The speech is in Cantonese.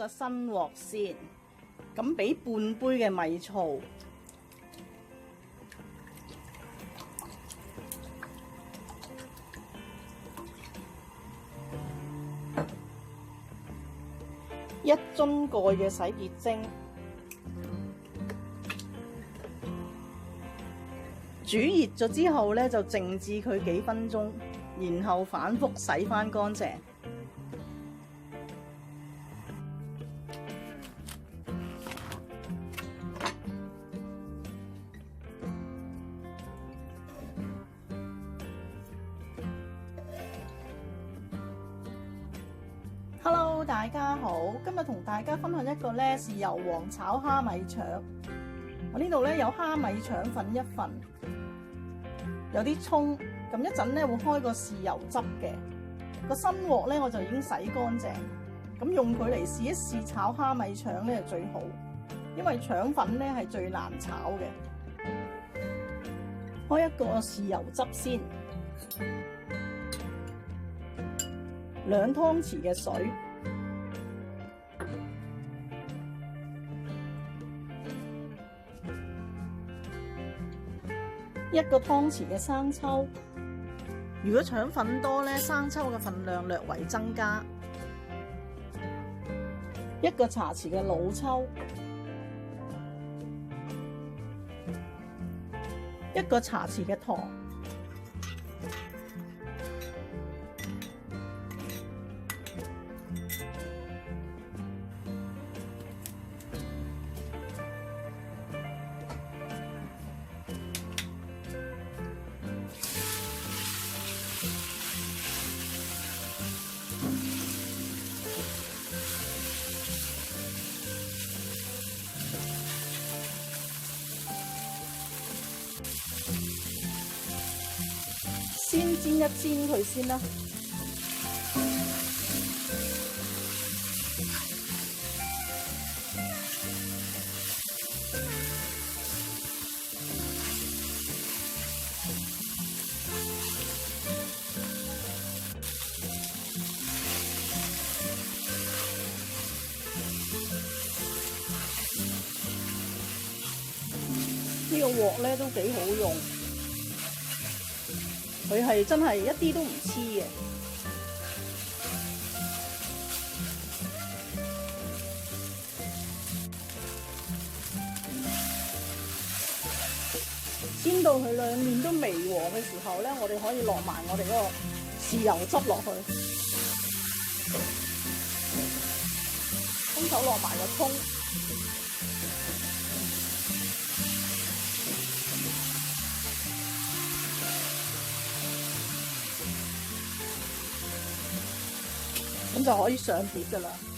個新鑊先，咁俾半杯嘅米醋，一樽蓋嘅洗潔精，煮熱咗之後咧，就靜置佢幾分鐘，然後反覆洗返乾淨。Hello， 大家好，今日同大家分享一個咧豉油皇炒蝦米腸。我呢度咧有蝦米腸粉1份，有啲葱，咁一陣咧會開個豉油汁嘅。個新鑊咧我就已經洗乾淨，咁用佢嚟試一試炒蝦米腸咧就最好，因為腸粉咧係最難炒嘅。開一個豉油汁先。2湯匙嘅水，1個湯匙嘅生抽。如果腸粉多咧，生抽嘅份量略為增加。1個茶匙嘅老抽，1個茶匙嘅糖。先煎一煎佢先啦。呢個鑊咧都幾好用。佢係真係一啲都唔黐嘅，煎到佢兩面都微黃嘅時候咧，我哋可以落埋我哋嗰個豉油汁落去，幫手落埋個葱。咁就可以上碟㗎喇。